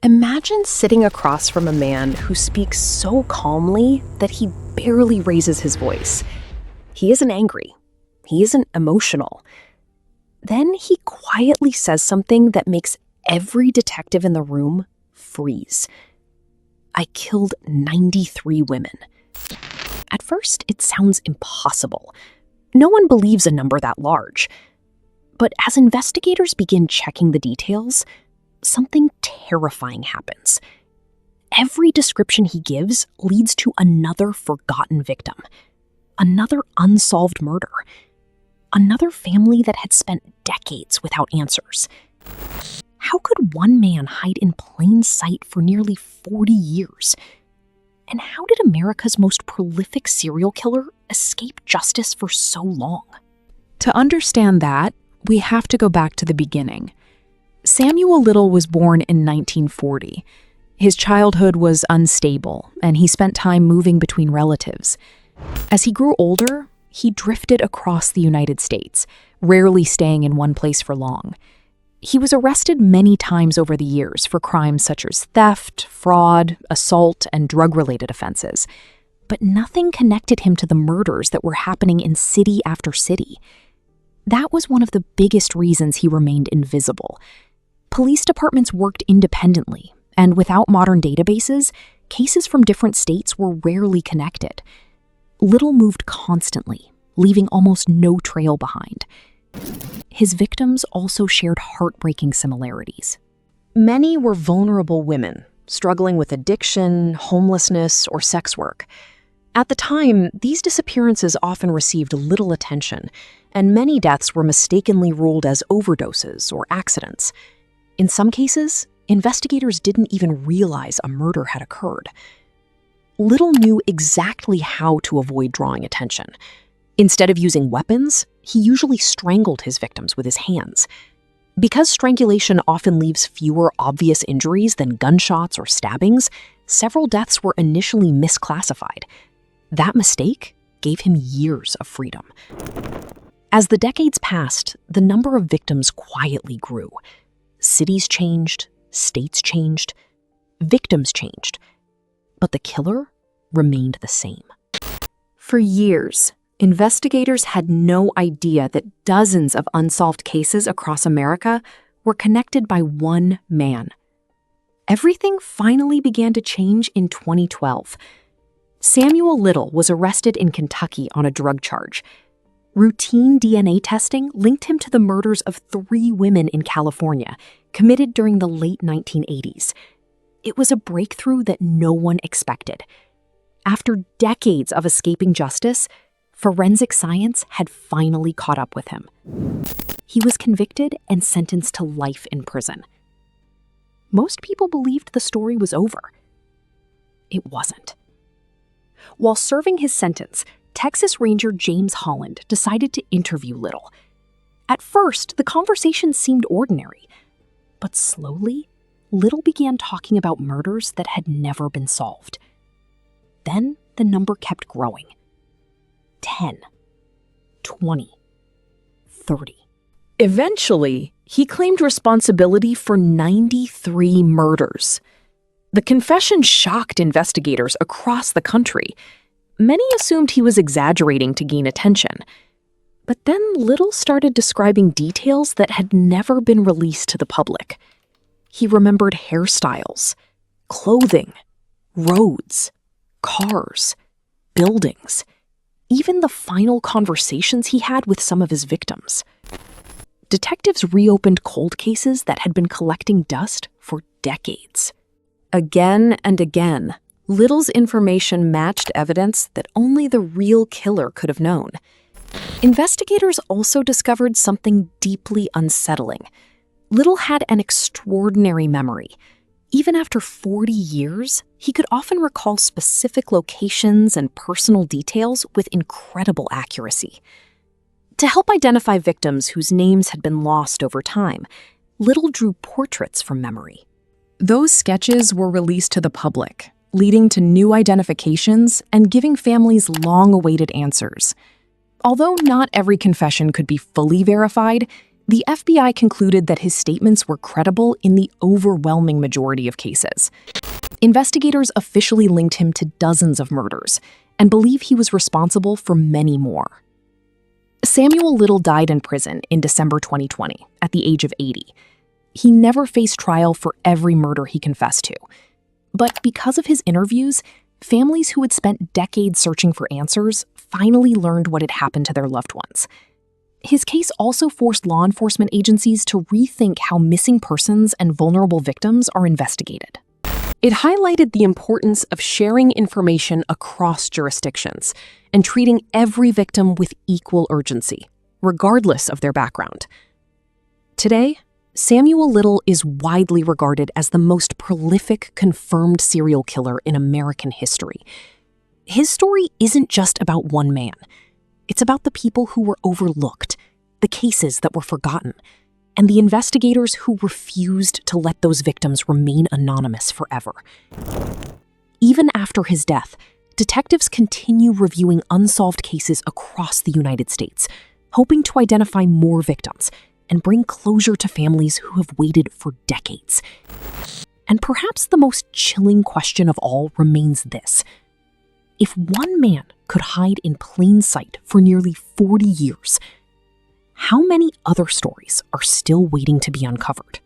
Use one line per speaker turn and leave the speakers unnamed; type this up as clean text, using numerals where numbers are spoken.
Imagine sitting across from a man who speaks so calmly that he barely raises his voice. He isn't angry. He isn't emotional. Then he quietly says something that makes every detective in the room freeze. I killed 93 women. At first, it sounds impossible. No one believes a number that large. But as investigators begin checking the details, something terrifying happens. Every description he gives leads to another forgotten victim, another unsolved murder, another family that had spent decades without answers. How could one man hide in plain sight for nearly 40 years? And how did America's most prolific serial killer escape justice for so long?
To understand that, we have to go back to the beginning. Samuel Little was born in 1940. His childhood was unstable, and he spent time moving between relatives. As he grew older, he drifted across the United States, rarely staying in one place for long. He was arrested many times over the years for crimes such as theft, fraud, assault, and drug-related offenses. But nothing connected him to the murders that were happening in city after city. That was one of the biggest reasons he remained invisible. Police departments worked independently, and without modern databases, cases from different states were rarely connected. Little moved constantly, leaving almost no trail behind. His victims also shared heartbreaking similarities.
Many were vulnerable women, struggling with addiction, homelessness, or sex work. At the time, these disappearances often received little attention, and many deaths were mistakenly ruled as overdoses or accidents. In some cases, investigators didn't even realize a murder had occurred. Little knew exactly how to avoid drawing attention. Instead of using weapons, he usually strangled his victims with his hands. Because strangulation often leaves fewer obvious injuries than gunshots or stabbings, several deaths were initially misclassified. That mistake gave him years of freedom. As the decades passed, the number of victims quietly grew. Cities changed, states changed, victims changed, but the killer remained the same.
For years, investigators had no idea that dozens of unsolved cases across America were connected by one man. Everything finally began to change in 2012. Samuel Little was arrested in Kentucky on a drug charge. Routine DNA testing linked him to the murders of 3 women in California, committed during the late 1980s. It was a breakthrough that no one expected. After decades of escaping justice, forensic science had finally caught up with him. He was convicted and sentenced to life in prison. Most people believed the story was over. It wasn't. While serving his sentence, Texas Ranger James Holland decided to interview Little. At first, the conversation seemed ordinary, but slowly, Little began talking about murders that had never been solved. Then the number kept growing. 10, 20, 30. Eventually, he claimed responsibility for 93 murders. The confession shocked investigators across the country. Many assumed he was exaggerating to gain attention. But then Little started describing details that had never been released to the public. He remembered hairstyles, clothing, roads, cars, buildings, even the final conversations he had with some of his victims. Detectives reopened cold cases that had been collecting dust for decades. Again and again, Little's information matched evidence that only the real killer could have known. Investigators also discovered something deeply unsettling. Little had an extraordinary memory. Even after 40 years, he could often recall specific locations and personal details with incredible accuracy. To help identify victims whose names had been lost over time, Little drew portraits from memory. Those sketches were released to the public, leading to new identifications and giving families long-awaited answers. Although not every confession could be fully verified, The FBI concluded that his statements were credible in the overwhelming majority of cases. Investigators officially linked him to dozens of murders and believe he was responsible for many more. Samuel Little died in prison in December 2020 at the age of 80. He never faced trial for every murder he confessed to. But because of his interviews, families who had spent decades searching for answers finally learned what had happened to their loved ones. His case also forced law enforcement agencies to rethink how missing persons and vulnerable victims are investigated.
It highlighted the importance of sharing information across jurisdictions and treating every victim with equal urgency, regardless of their background. Today, Samuel Little is widely regarded as the most prolific confirmed serial killer in American history. His story isn't just about one man. It's about the people who were overlooked, the cases that were forgotten, and the investigators who refused to let those victims remain anonymous forever. Even after his death, detectives continue reviewing unsolved cases across the United States, hoping to identify more victims and bring closure to families who have waited for decades. And perhaps the most chilling question of all remains this: if one man could hide in plain sight for nearly 40 years, how many other stories are still waiting to be uncovered?